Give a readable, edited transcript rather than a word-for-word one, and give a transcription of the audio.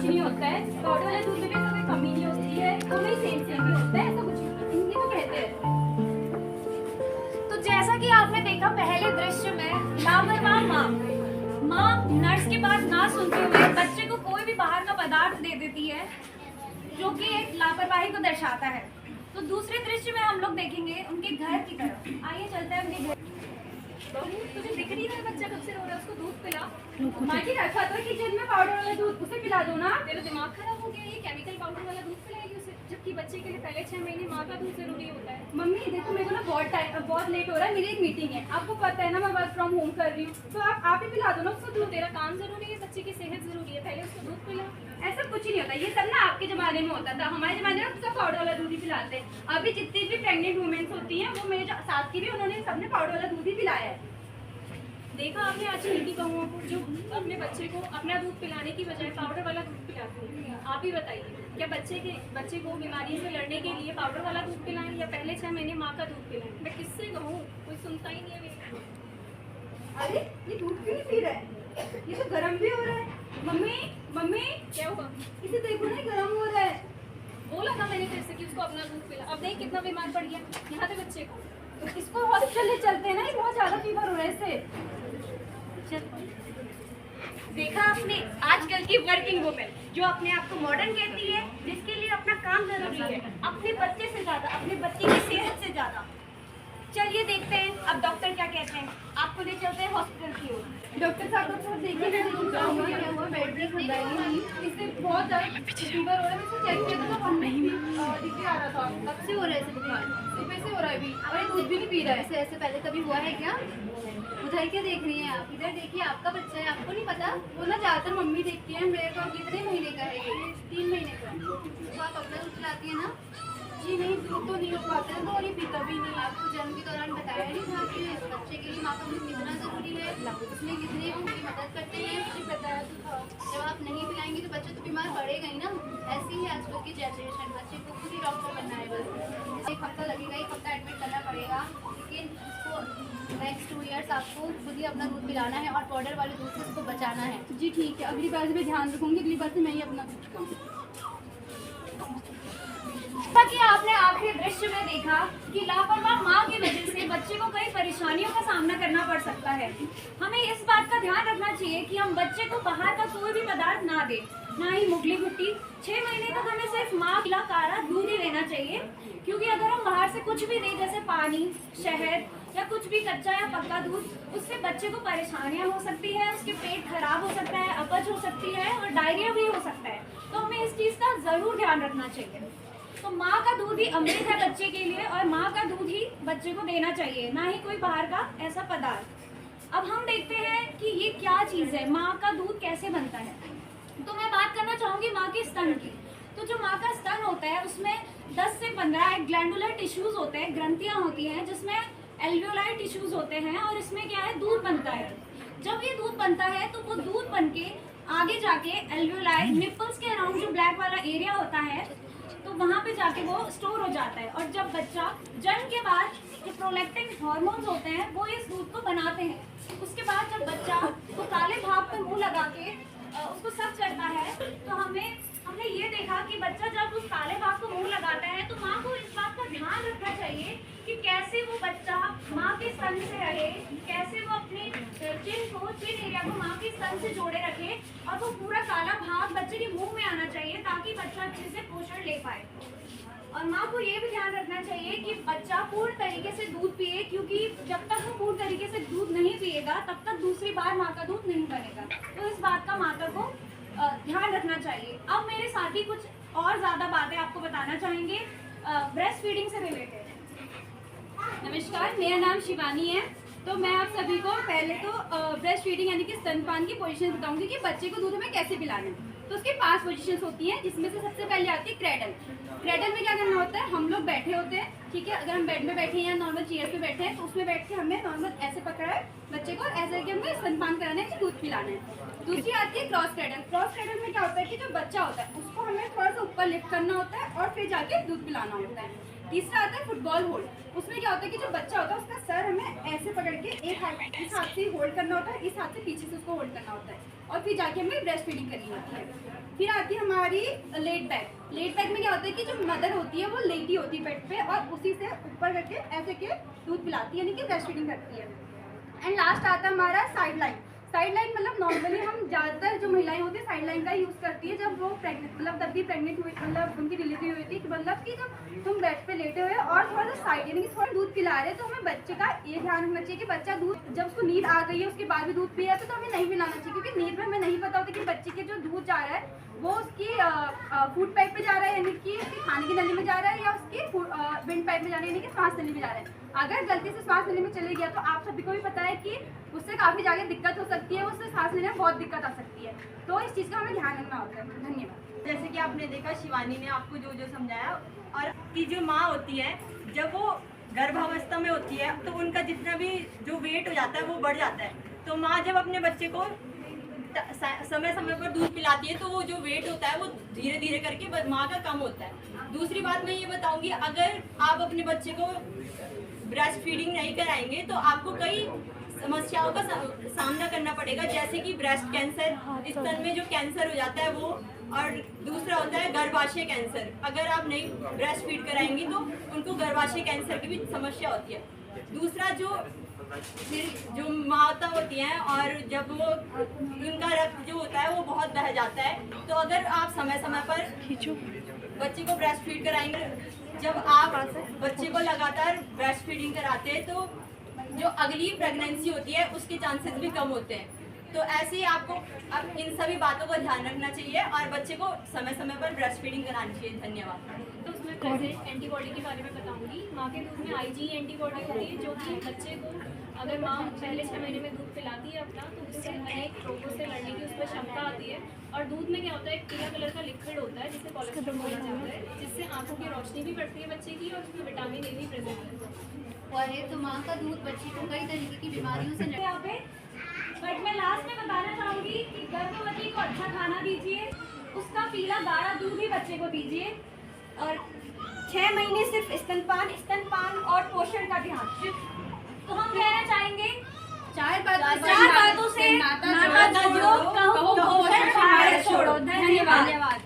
नहीं होता है, पाउडर वाले दूध में भी ऐसा कोई कमी नहीं होती है, वो भी सेम सेम ही होता है, ऐसा कुछ नहीं। ये तो कहते हैं। तो जैसा कि आपने देखा पहले दृश्य में, लापरवाह माँ नर्स की बात ना सुनते हुए बच्चे को कोई भी बाहर का पदार्थ दे देती है, जो कि एक लापरवाही को दर्शाता है। तो दूसरे दृश्य में हम लोग देखेंगे उनके घर की तरफ। आइए चलते हैं उनके घर। बहू, तुझे दिख रही है बच्चा कब से रो रहा है, उसको दूध पिला। माँ की रखा तो किचन में पाउडर वाला दूध, उसे पिला दो ना। तेरा दिमाग खराब हो गया, ये केमिकल पाउडर वाला दूध पिलाएगी उसे, जबकि बच्चे के लिए पहले 6 महीने माँ का दूध जरूरी होता है। मम्मी देखो, मेरे को ना बहुत लेट हो रहा है, मेरी एक मीटिंग है, आपको पता है ना मैं वर्क फ्रॉम होम कर रही हूँ, तो आप ही पिला दो ना उसको दूध। तेरा काम जरूरी है, बच्चे की सेहत जरूरी है, पहले उसको दूध पिला। ऐसा कुछ ही नहीं होता, ये सब ना आपके जमाने में होता था, हमारे जमाने में सब पाउडर वाला दूध ही पिलाते हैं। अभी जितनी भी प्रेग्नेंट वुमेन्स होती हैं, वो मेरे साथ की भी, उन्होंने सबने पाउडर वाला दूध ही पिलाया है। देखा आपने आजकल की बहुओं को, जो अपने बच्चे को अपना दूध पिलाने की बजाय पाउडर वाला दूध पिलाते हैं। आप ही बताइए, क्या बच्चे को बीमारी से लड़ने के लिए पाउडर वाला दूध पिलाएं या पहले 6 महीने माँ का दूध पिलाएं? मैं किससे कहूँ, कोई सुनता ही नहीं है मेरी। अरे ये दूध क्यों नहीं पी रहा है, ये तो गर्म भी हो रहा है। मम्मी क्या हुआ, इसे देखो ना गर्म हो रहा है। बोला था मैंने तेरे से कि उसको अपना दूध पिला, अब नहीं कितना बीमार पड़ गया यहाँ पे बच्चे को। तो इसको हॉस्पिटल ले चलते हैं ना, ये बहुत ज्यादा फीवर हो रहा है इससे। देखा आपने आजकल की वर्किंग वुमेन जो अपने आप को मॉडर्न कहती है, जिसके लिए अपना काम जरूरी है, अपने बच्चे से ज्यादा, अपने बच्चे की सेहत से ज्यादा। चलिए देखते हैं अब डॉक्टर क्या कहते हैं, आपको ले चलते हैं हॉस्पिटल की ओर। डॉक्टर साहब को देखिए क्या हुआ, बेड रेस्ट हो गई, इससे बहुत ज्यादा फीवर हो रहा है। इसको चेक किया था, हम नहीं दिख आ रहा था। कब से हो रहा है इसे बुखार? सुबह से हो रहा है अभी, और ये दूध भी नहीं पी रहा है। ऐसे पहले कभी हुआ है क्या? उधर क्या देख रही हैं आप? इधर देखिए, आपका बच्चा है, आपको नहीं पता? वो ना ज्यादातर मम्मी देखती है, मेरे को कितने महीने का है ये? 3 महीने का। तो आप अपना दूध पिलाती है ना? जी नहीं, दूध तो नहीं हो पाता है, तो और ये पीता भी नहीं है। आपको जन्म के दौरान बताया नहीं था कि बच्चे के लिए माँ का दूध कितना जरूरी है, उसमें कितने उनकी मदद करते हैं? मुझे बताया तो था। जब आप नहीं पिलाएंगे तो बच्चा तो बीमार पड़ेगा ही ना। ऐसी ही आजकल की जनरेशन, बच्चे को खुद ही डॉक्टर बनना है बस। 1 हफ्ता लगेगा, 1 हफ्ता एडमिट करना पड़ेगा, लेकिन इसको नेक्स्ट 2 ईयर्स आपको खुद ही अपना दूध पिलाना है और पाउडर वाले दूध से इसको बचाना है। जी ठीक है, अगली बार से मैं ध्यान रखूंगी, अगली बार से मैं ही अपना दूध पिलाऊंगी। जैसा कि आपने आखिरी दृश्य में देखा कि लापरवाह माँ की वजह से बच्चे को कई परेशानियों का सामना करना पड़ सकता है। हमें इस बात का ध्यान रखना चाहिए कि हम बच्चे को बाहर का कोई भी पदार्थ ना दें, ना ही मुगली घुट्टी। 6 महीने तक हमें सिर्फ माँ का काढ़ा दूध ही देना चाहिए, क्योंकि अगर हम बाहर से कुछ भी दें, जैसे पानी, शहद या कुछ भी कच्चा या पक्का दूध, उससे बच्चे को परेशानियां हो सकती है, उसके पेट खराब हो सकता है, अपच हो सकती है और डायरिया भी हो सकता है। तो हमें इस चीज़ का ज़रूर ध्यान रखना चाहिए। तो माँ का दूध ही अमृत है बच्चे के लिए, और माँ का दूध ही बच्चे को देना चाहिए, ना ही कोई बाहर का ऐसा पदार्थ। अब हम देखते हैं कि ये क्या चीज़ है, माँ का दूध कैसे बनता है। तो मैं बात करना चाहूँगी माँ के स्तन की। तो जो माँ का स्तन होता है, उसमें 10 से 15 ग्लैंडुलर टिश्यूज होते हैं, ग्रंथियाँ होती हैं, जिसमें एल्वियोलार टिश्यूज होते हैं, और इसमें क्या है, दूध बनता है। जब ये दूध बनता है तो वो दूध बन के आगे जाके एल्वियोलार निपल्स के अराउंड जो ब्लैक वाला एरिया होता है, तो वहाँ पे जाके वो स्टोर हो जाता है। और जब बच्चा जन्म के बाद जो प्रोलैक्टिन हार्मोन्स होते हैं वो इस दूध को बनाते हैं। उसके बाद जब बच्चा वो काले भाग पे मुंह लगा के उसको सक करता है, तो हमने ये देखा कि बच्चा जब उस काले भाग को मुंह लगाता है, तो माँ को इस बात का ध्यान रखना चाहिए कि कैसे वो बच्चा माँ के स्तन से रहे, कैसे वो अपने चिन एरिया को माँ के स्तन से जोड़े रखे, और वो पूरा काला भाग बच्चे के मुंह में आना चाहिए, ताकि बच्चा अच्छे से पोषण ले पाए। और माँ को ये भी ध्यान रखना चाहिए कि बच्चा पूर्ण तरीके से दूध पिए, क्योंकि जब तक वो पूर्ण तरीके से दूध नहीं पिएगा, तब तक दूसरी बार माँ का दूध नहीं बनेगा। तो इस बात का माता को ध्यान रखना चाहिए। अब मेरे साथी कुछ और ज़्यादा बातें आपको बताना चाहेंगे ब्रेस्ट फीडिंग से रिलेटेड। नमस्कार, मेरा नाम शिवानी है। तो मैं आप सभी को पहले तो ब्रेस्ट फीडिंग यानी कि स्तनपान की पोजीशन बताऊंगी कि बच्चे को दूध हमें कैसे पिलाना है। तो उसके 5 पोजीशंस होती हैं, जिसमें से सबसे पहले आती है क्रेडल। क्रेडल में क्या करना होता है, हम लोग बैठे होते हैं, ठीक है, अगर हम बेड में बैठे हैं या नॉर्मल चेयर पे बैठे हैं, तो उसमें बैठ के हमें नॉर्मल ऐसे पकड़ा है बच्चे को, ऐसे करके हमें स्तनपान कराना है, दूध पिलाना है। दूसरी आती है क्रॉस क्रेडल। क्रॉस क्रेडल में क्या होता है कि जो बच्चा होता है उसको हमें थोड़ा सा ऊपर लिफ्ट करना होता है और फिर जाके दूध पिलाना होता है। तीसरा आता है फुटबॉल होल्ड। उसमें क्या होता है कि जो बच्चा होता है उसका सर हमें ऐसे पकड़ के एक हाथ इस हाथ से होल्ड करना होता है, इस हाथ से पीछे से उसको होल्ड करना होता है और फिर जाके हमें ब्रेस्ट फीडिंग करनी होती है। फिर आती है हमारी लेट बैक। लेट बैक में क्या होता है कि जो मदर होती है वो लेटी होती है बेड पे और उसी से ऊपर करके ऐसे के दूध पिलाती है, यानी कि ब्रेस्ट फीडिंग करती है। एंड लास्ट आता है हमारा साइड लाइन। साइड लाइन मतलब नॉर्मली हम ज़्यादातर जो महिलाएं होती है साइड लाइन का यूज़ करती है जब वो प्रेग्नेंट मतलब तब भी प्रेग्नेंट हुई, मतलब उनकी डिलीवरी हुई थी, मतलब कि जब तुम बेड पे लेटे हुए और थोड़ा सा साइड यानी कि थोड़ा दूध पिला रहे हैं तो हमें बच्चे का ये ध्यान रखना चाहिए कि बच्चा दूध जब उसको नींद आ गई है उसके बाद भी दूध पी रहा है तो हमें नहीं पिलाना चाहिए, क्योंकि नींद में हमें नहीं पता होता कि बच्चे के जो दूध जा रहा है वो उसकी फूड पाइप पे जा रहा है, यानी कि उसकी खाने की नली में जा रहा है, या उसकी विंड पाइप में जा रहा है, यानी कि सांस नली में जा रहा है। अगर गलती से सांस नली में चले गया तो आप सभी को भी पता है कि उससे काफ़ी ज़्यादा दिक्कत हो सकती है, उससे सांस लेने में बहुत दिक्कत आ सकती है। तो इस चीज़ का हमें ध्यान रखना होता है। धन्यवाद। जैसे कि आपने देखा शिवानी ने आपको जो जो समझाया, और कि जो माँ होती है जब वो गर्भावस्था में होती है तो उनका जितना भी जो वेट हो जाता है वो बढ़ जाता है। तो माँ जब अपने बच्चे को समय समय पर दूध पिलाती है तो वो जो वेट होता है वो धीरे धीरे करके माँ का कम होता है। दूसरी बात मैं ये बताऊंगी, अगर आप अपने बच्चे को ब्रेस्ट फीडिंग नहीं कराएंगे तो आपको कई समस्याओं का सामना करना पड़ेगा, जैसे कि ब्रेस्ट कैंसर, स्तन में जो कैंसर हो जाता है वो, और दूसरा होता है गर्भाशय कैंसर। अगर आप नहीं ब्रेस्ट फीड कराएंगी तो उनको गर्भाशय कैंसर की भी समस्या होती है। दूसरा जो माता होती हैं और जब वो उनका रक्त जो होता है वो बहुत बह जाता है, तो अगर आप समय समय पर बच्चे को ब्रेस्ट फीड कराएंगे, जब आप बच्चे को लगातार ब्रेस्ट फीडिंग कराते हैं तो जो अगली प्रेगनेंसी होती है उसके चांसेस भी कम होते हैं। तो ऐसे ही आपको अब इन सभी बातों का ध्यान रखना चाहिए और बच्चे को समय समय पर ब्रेस्ट फीडिंग करानी चाहिए। धन्यवाद। तो उसमें प्रेजेंट एंटीबॉडी के बारे में बताऊंगी। माँ के दूध में आईजी एंटीबॉडी होती है जो कि बच्चे को अगर माँ पहले 6 महीने में दूध पिलाती है अपना तो उससे अनेक रोगों से लड़ने की उस पर क्षमता आती है। और दूध में क्या होता है, एक पीला कलर का लिक्विड होता है जिसे कोलेस्ट्रॉल बोला जाता है, जिससे आंखों की रोशनी भी बढ़ती है बच्चे की और उसमें विटामिन ए भी प्रेजेंट है। और एक तो माँ का दूध बच्चे को कई तरीके की बीमारियों से यहाँ पे बट मैं लास्ट में बताना चाहूँगी कि गर्भवती को अच्छा खाना दीजिए, उसका पीला गाढ़ा दूध ही बच्चे को दीजिए, और 6 महीने सिर्फ स्तनपान और पोषण का ध्यान। तो हम कहना चाहेंगे चार बातों से नाता जोड़ो, कहो पोषण छोड़ो। धन्यवाद।